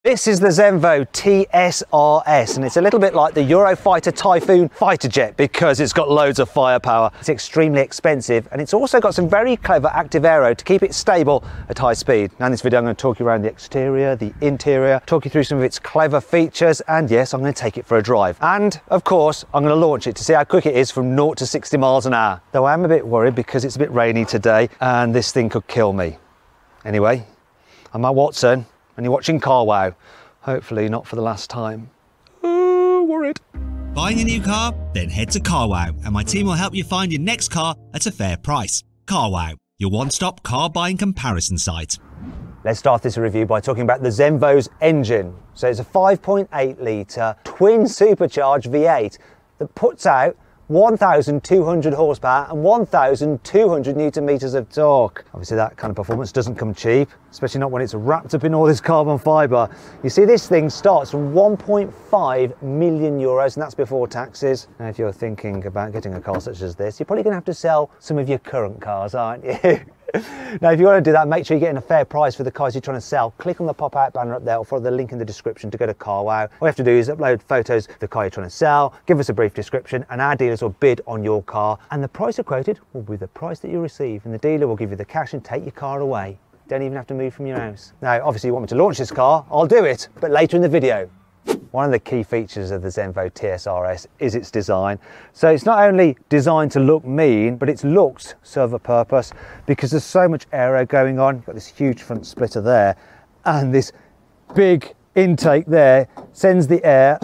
This is the Zenvo-TSR-S, and it's a little bit like the Eurofighter Typhoon fighter jet because it's got loads of firepower. It's extremely expensive, and it's also got some very clever active aero to keep it stable at high speed. Now in this video I'm going to talk you around the exterior, the interior, talk you through some of its clever features, and yes, I'm going to take it for a drive. And of course, I'm going to launch it to see how quick it is from 0 to 60 miles an hour. Though I am a bit worried because it's a bit rainy today, and this thing could kill me. Anyway, I'm Matt Watson, and you're watching Carwow. Hopefully not for the last time. Worried. Buying a new car? Then head to Carwow, and my team will help you find your next car at a fair price. Carwow, your one-stop car buying comparison site. Let's start this review by talking about the Zenvo's engine. So it's a 5.8 litre twin supercharged V8 that puts out 1,200 horsepower and 1,200 newton meters of torque. Obviously that kind of performance doesn't come cheap, especially not when it's wrapped up in all this carbon fibre. You see, this thing starts from 1.5 million euros, and that's before taxes. Now if you're thinking about getting a car such as this, you're probably going to have to sell some of your current cars, aren't you? Now if you want to do that, make sure you're getting a fair price for the cars you're trying to sell. Click on the pop-out banner up there or follow the link in the description to go to Carwow. All you have to do is upload photos of the car you're trying to sell, give us a brief description, and our dealers will bid on your car, and the price you quoted will be the price that you receive, and the dealer will give you the cash and take your car away. Don't even have to move from your house. Now obviously you want me to launch this car, I'll do it, but later in the video. One of the key features of the Zenvo-TSR-S is its design. So it's not only designed to look mean, but its looks serve a purpose because there's so much aero going on. You've got this huge front splitter there, and this big intake there sends the air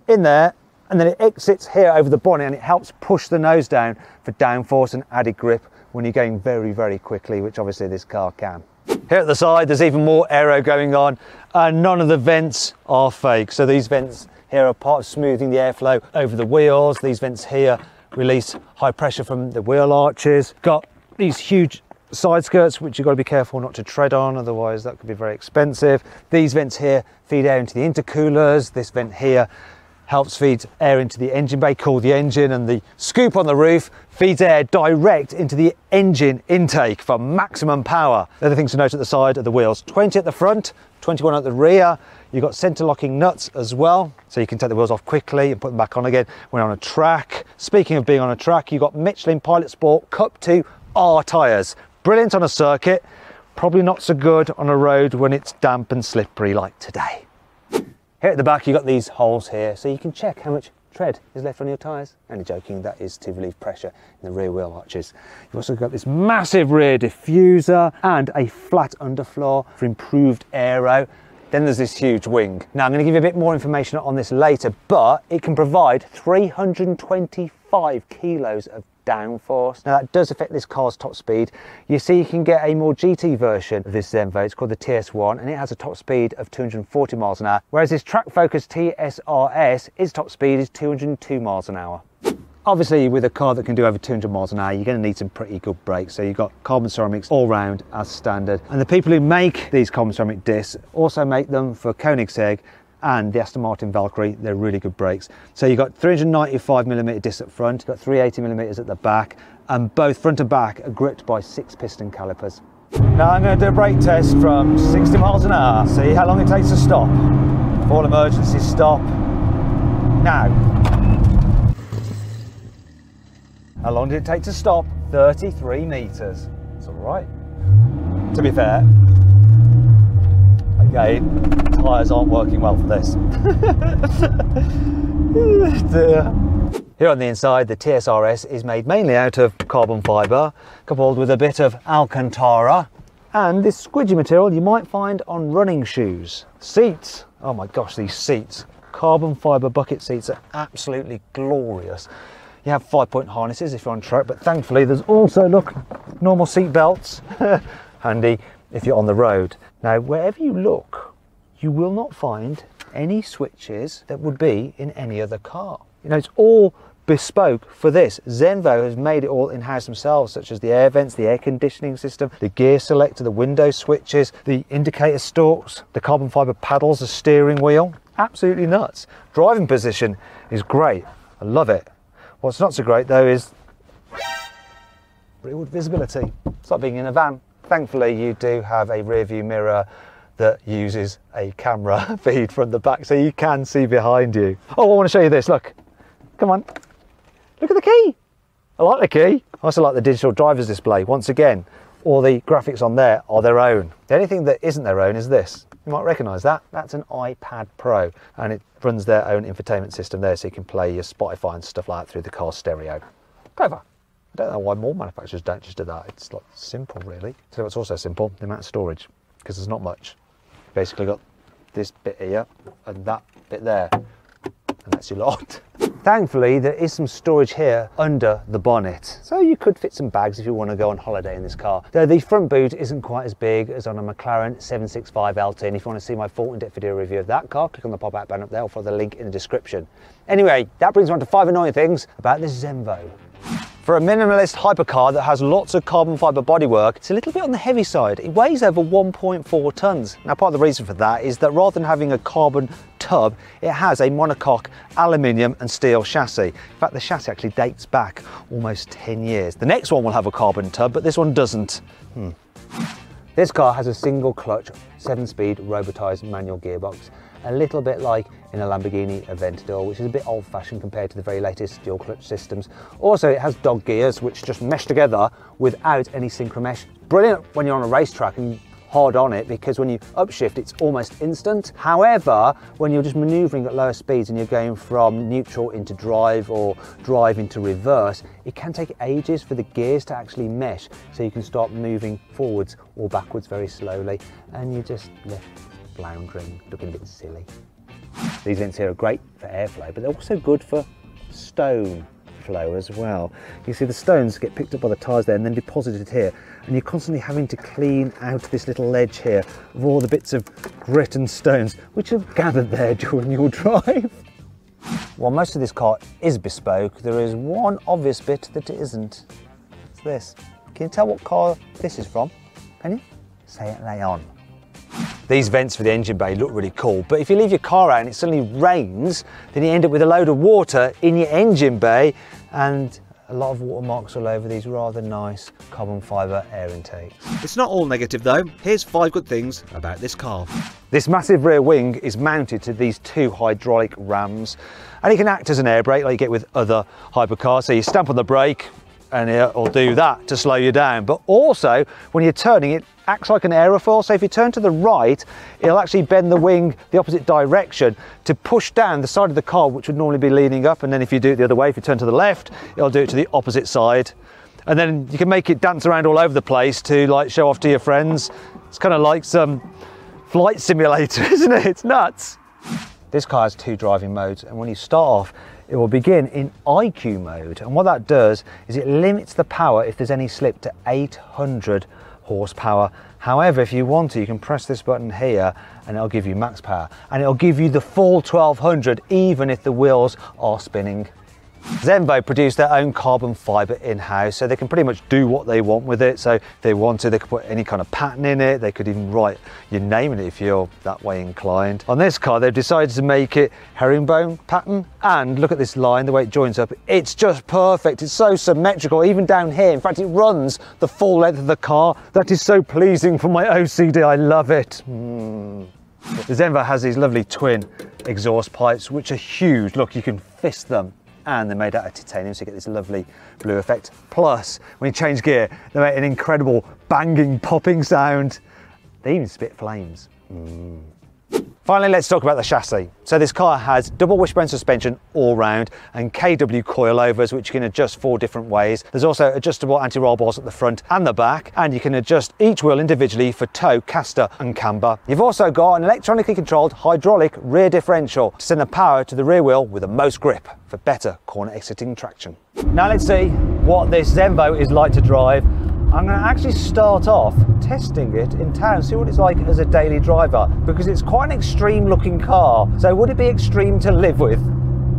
in there, and then it exits here over the bonnet, and it helps push the nose down for downforce and added grip when you're going very, very quickly, which obviously this car can. Here at the side, there's even more aero going on, and none of the vents are fake. So these vents here are part of smoothing the airflow over the wheels. These vents here release high pressure from the wheel arches. Got these huge side skirts, which you've got to be careful not to tread on, otherwise that could be very expensive. These vents here feed air into the intercoolers. This vent here helps feed air into the engine bay, cool the engine, and the scoop on the roof feeds air direct into the engine intake for maximum power. The other things to note at the side are the wheels. 20 at the front, 21 at the rear. You've got centre locking nuts as well, so you can take the wheels off quickly and put them back on again when on a track. Speaking of being on a track, you've got Michelin Pilot Sport Cup 2 R tyres. Brilliant on a circuit, probably not so good on a road when it's damp and slippery like today. Here at the back, you've got these holes here, so you can check how much tread is left on your tyres. Only joking, that is to relieve pressure in the rear wheel arches. You've also got this massive rear diffuser and a flat underfloor for improved aero. Then there's this huge wing. Now I'm going to give you a bit more information on this later, but it can provide 325 kilos of downforce. Now that does affect this car's top speed. You see, you can get a more GT version of this Zenvo. It's called the TS1, and it has a top speed of 240 miles an hour, whereas this track-focused TSR-S, its top speed is 202 miles an hour. Obviously, with a car that can do over 200 miles an hour, you're going to need some pretty good brakes. So you've got carbon ceramics all round as standard. And the people who make these carbon ceramic discs also make them for Koenigsegg and the Aston Martin Valkyrie. They're really good brakes. So you've got 395mm discs up front, you've got 380mm at the back, and both front and back are gripped by 6 piston calipers. Now I'm going to do a brake test from 60 miles an hour, see how long it takes to stop. All emergencies stop. Now. How long did it take to stop? 33 metres. It's all right. To be fair, again, tyres aren't working well for this. Here on the inside, the TSR-S is made mainly out of carbon fibre, coupled with a bit of Alcantara, and this squidgy material you might find on running shoes. Seats, oh my gosh, these seats. Carbon fibre bucket seats are absolutely glorious. You have 5-point harnesses if you're on track, but thankfully there's also, look, normal seat belts. Handy if you're on the road. Now, wherever you look, you will not find any switches that would be in any other car. You know, it's all bespoke for this. Zenvo has made it all in-house themselves, such as the air vents, the air conditioning system, the gear selector, the window switches, the indicator stalks, the carbon fibre paddles, the steering wheel. Absolutely nuts. Driving position is great. I love it. What's not so great though is rearward visibility. It's like being in a van. Thankfully you do have a rear view mirror that uses a camera feed from the back so you can see behind you. Oh, I want to show you this, look. Come on. Look at the key. I like the key. I also like the digital driver's display. Once again, all the graphics on there are their own. The only thing that isn't their own is this. You might recognise that. That's an iPad Pro, and it runs their own infotainment system there, so you can play your Spotify and stuff like that through the car stereo. Clever. I don't know why more manufacturers don't just do that. It's like simple, really. So what's also simple, the amount of storage, because there's not much. Basically got this bit here and that bit there, and that's your lot. Thankfully, there is some storage here under the bonnet, so you could fit some bags if you want to go on holiday in this car. Though the front boot isn't quite as big as on a McLaren 765 LT, and if you want to see my full in-depth video review of that car, click on the pop-out button up there or follow the link in the description. Anyway, that brings me on to 5 annoying things about this Zenvo. For a minimalist hypercar that has lots of carbon fibre bodywork, it's a little bit on the heavy side. It weighs over 1.4 tonnes. Now, part of the reason for that is that rather than having a carbon tub, it has a monocoque aluminium and steel chassis. In fact, the chassis actually dates back almost 10 years. The next one will have a carbon tub, but this one doesn't. This car has a single clutch, 7-speed robotised manual gearbox, a little bit like in a Lamborghini Aventador, which is a bit old-fashioned compared to the very latest dual clutch systems. Also, it has dog gears, which just mesh together without any synchro mesh. Brilliant when you're on a racetrack and hard on it, because when you upshift, it's almost instant. However, when you're just manoeuvring at lower speeds and you're going from neutral into drive or drive into reverse, it can take ages for the gears to actually mesh, so you can start moving forwards or backwards very slowly, and you just left floundering, looking a bit silly. These vents here are great for airflow, but they're also good for stone flow as well. You see the stones get picked up by the tyres there and then deposited here, and you're constantly having to clean out this little ledge here of all the bits of grit and stones which have gathered there during your drive. While most of this car is bespoke, there is one obvious bit that it isn't. It's this. Can you tell what car this is from? Can you? Say it lay on. These vents for the engine bay look really cool, but if you leave your car out and it suddenly rains, then you end up with a load of water in your engine bay and a lot of watermarks all over these rather nice carbon fibre air intakes. It's not all negative though. Here's 5 good things about this car. This massive rear wing is mounted to these 2 hydraulic rams, and it can act as an air brake like you get with other hypercars. So you stamp on the brake and it'll do that to slow you down, but also when you're turning, it acts like an aerofoil. So if you turn to the right, it'll actually bend the wing the opposite direction to push down the side of the car, which would normally be leaning up. And then if you do it the other way, if you turn to the left, it'll do it to the opposite side. And then you can make it dance around all over the place to like show off to your friends. It's kind of like some flight simulator, isn't it? It's nuts. This car has 2 driving modes, and when you start off, it will begin in IQ mode. And what that does is it limits the power if there's any slip to 800 horsepower. However, if you want to, you can press this button here and it'll give you max power, and it'll give you the full 1200 even if the wheels are spinning. Zenvo produce their own carbon fibre in-house, so they can pretty much do what they want with it. So if they want to, they could put any kind of pattern in it. They could even write your name in it if you're that way inclined. On this car, they've decided to make it herringbone pattern, and look at this line, the way it joins up. It's just perfect. It's so symmetrical, even down here. In fact, it runs the full length of the car. That is so pleasing for my OCD. I love it. The Zenvo has these lovely twin exhaust pipes, which are huge. Look, you can fist them. And they're made out of titanium, so you get this lovely blue effect. Plus, when you change gear, they make an incredible banging, popping sound. They even spit flames. Finally, let's talk about the chassis. So this car has double wishbone suspension all round and KW coilovers, which you can adjust 4 different ways. There's also adjustable anti-roll bars at the front and the back, and you can adjust each wheel individually for tow, caster and camber. You've also got an electronically controlled hydraulic rear differential to send the power to the rear wheel with the most grip for better corner exiting traction. Now let's see what this Zenvo is like to drive. I'm going to actually start off testing it in town, see what it's like as a daily driver, because it's quite an extreme looking car. So would it be extreme to live with?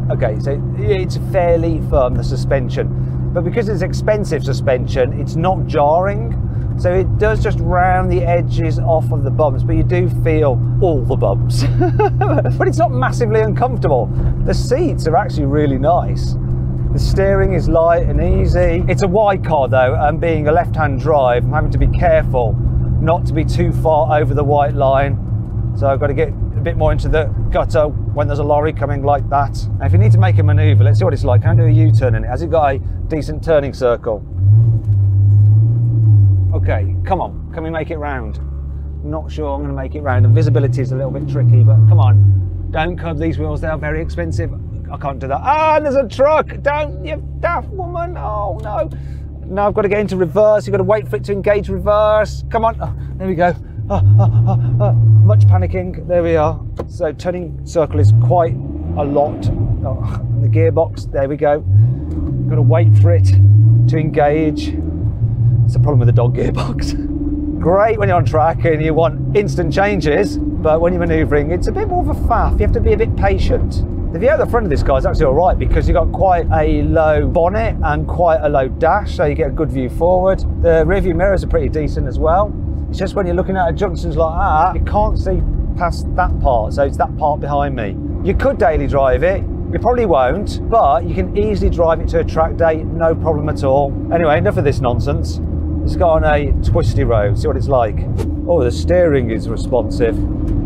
Okay, so it's fairly firm, the suspension, but because it's expensive suspension, it's not jarring. So it does just round the edges off of the bumps, but you do feel all the bumps. But it's not massively uncomfortable. The seats are actually really nice. The steering is light and easy. It's a wide car though, and being a left-hand drive, I'm having to be careful not to be too far over the white line. So I've got to get a bit more into the gutter when there's a lorry coming like that. Now, if you need to make a manoeuvre, let's see what it's like. Can I do a U-turn in it? Has it got a decent turning circle? Okay, come on, can we make it round? Not sure I'm going to make it round, and visibility is a little bit tricky, but come on, don't curb these wheels, they are very expensive. I can't do that. Ah, there's a truck! Don't, you daft woman! Oh no! Now I've got to get into reverse, you've got to wait for it to engage reverse. Come on, oh, there we go. Much panicking, there we are. So turning circle is quite a lot. Oh, and the gearbox, there we go. Got to wait for it to engage. It's the problem with the dog gearbox. Great when you're on track and you want instant changes, but when you're manoeuvring, it's a bit more of a faff. You have to be a bit patient. The view out the front of this car is actually all right because you've got quite a low bonnet and quite a low dash, so you get a good view forward. The rear view mirrors are pretty decent as well. It's just when you're looking at junctions like that, you can't see past that part, so it's that part behind me. You could daily drive it. You probably won't, but you can easily drive it to a track day, no problem at all. Anyway, enough of this nonsense. Let's go on a twisty road, see what it's like. Oh, the steering is responsive.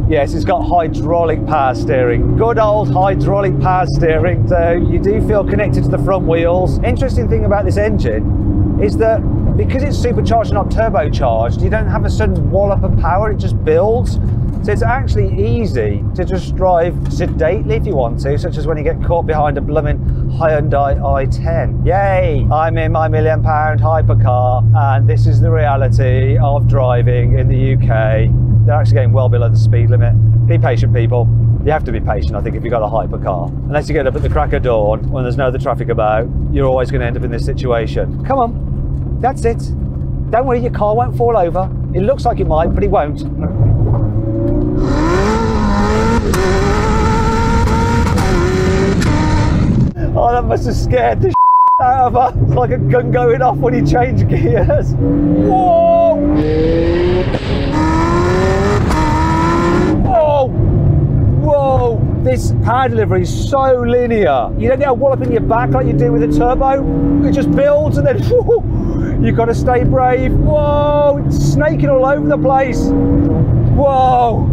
Yes, it's got hydraulic power steering. Good old hydraulic power steering. So you do feel connected to the front wheels. Interesting thing about this engine is that because it's supercharged and not turbocharged, you don't have a sudden wallop of power, it just builds. So it's actually easy to just drive sedately if you want to, such as when you get caught behind a blooming Hyundai i10. Yay! I'm in my £1 million hypercar, and this is the reality of driving in the UK. They're actually going well below the speed limit. Be patient, people. You have to be patient, I think, if you've got a hypercar. Unless you get up at the crack of dawn when there's no other traffic about, you're always going to end up in this situation. Come on, that's it. Don't worry, your car won't fall over. It looks like it might, but it won't. Oh, that must have scared the out of her. It's like a gun going off when you change gears. Whoa! Whoa! Whoa! This power delivery is so linear. You don't get a wallop in your back like you do with a turbo. It just builds and then whoo, you've got to stay brave. Whoa! It's snaking all over the place. Whoa!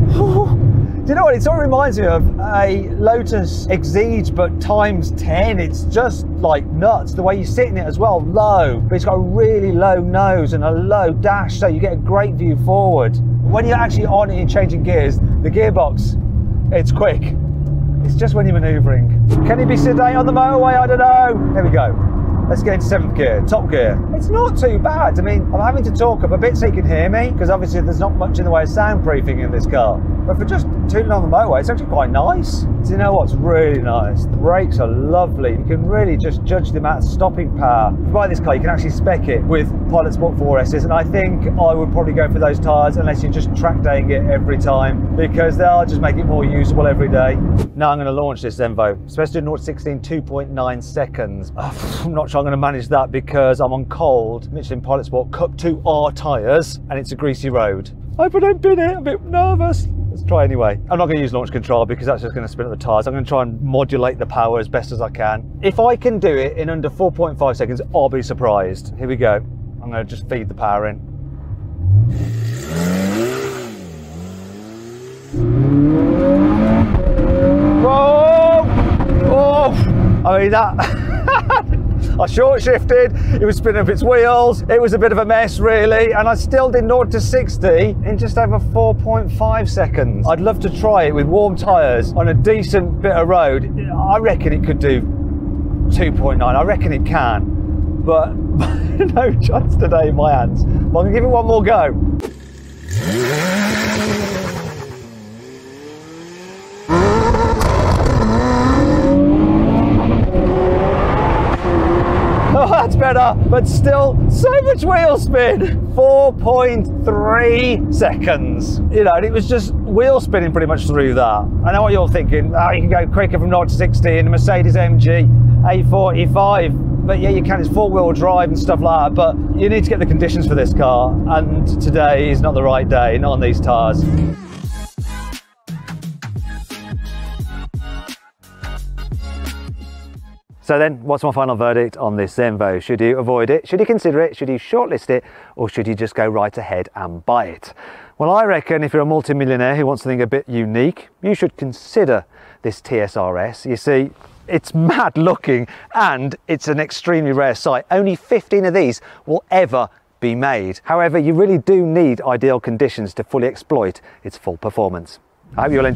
Do you know what? It sort of reminds me of a Lotus Exige, but times 10. It's just like nuts. The way you sit in it as well, low. But it's got a really low nose and a low dash, so you get a great view forward. When you're actually on it and changing gears, the gearbox, it's quick. It's just when you're manoeuvring. Can it be sedate on the motorway? I don't know. There we go. Let's get into 7th gear, top gear. It's not too bad. I mean, I'm having to talk up a bit so you can hear me, because obviously there's not much in the way of soundproofing in this car. But for just tooting on the motorway, it's actually quite nice. Do you know what's really nice? The brakes are lovely. You can really just judge the amount of stopping power. If you buy this car, you can actually spec it with Pilot Sport 4S's, and I think I would probably go for those tyres unless you're just track daying it every time, because they'll just make it more usable every day. Now I'm going to launch this Zenvo. It's supposed to do 0-16 2.9 seconds. I'm not sure I'm going to manage that because I'm on cold Michelin Pilot Sport Cup 2R tyres and it's a greasy road. I hope I don't bin it, I'm a bit nervous. Let's try anyway. I'm not going to use launch control because that's just going to spin up the tyres. I'm going to try and modulate the power as best as I can. If I can do it in under 4.5 seconds, I'll be surprised. Here we go. I'm going to just feed the power in. Whoa! Oh! I mean that... I short shifted, it was spinning up its wheels, it was a bit of a mess really, and I still did 0-60 in just over 4.5 seconds. I'd love to try it with warm tyres on a decent bit of road. I reckon it could do 2.9, I reckon it can, but no chance today in my hands. But I'm going to give it one more go. Oh, that's better, but still so much wheel spin. 4.3 seconds. You know, and it was just wheel spinning pretty much through that. I know what you're thinking. Oh, you can go quicker from 0-60 in a Mercedes MG A45. But yeah, you can. It's 4-wheel drive and stuff like that. But you need to get the conditions for this car. And today is not the right day, not on these tyres. So then, what's my final verdict on this Zenvo? Should you avoid it? Should you consider it? Should you shortlist it? Or should you just go right ahead and buy it? Well, I reckon if you're a multimillionaire who wants something a bit unique, you should consider this TSR-S. You see, it's mad looking and it's an extremely rare sight. Only 15 of these will ever be made. However, you really do need ideal conditions to fully exploit its full performance. I hope you'll enjoy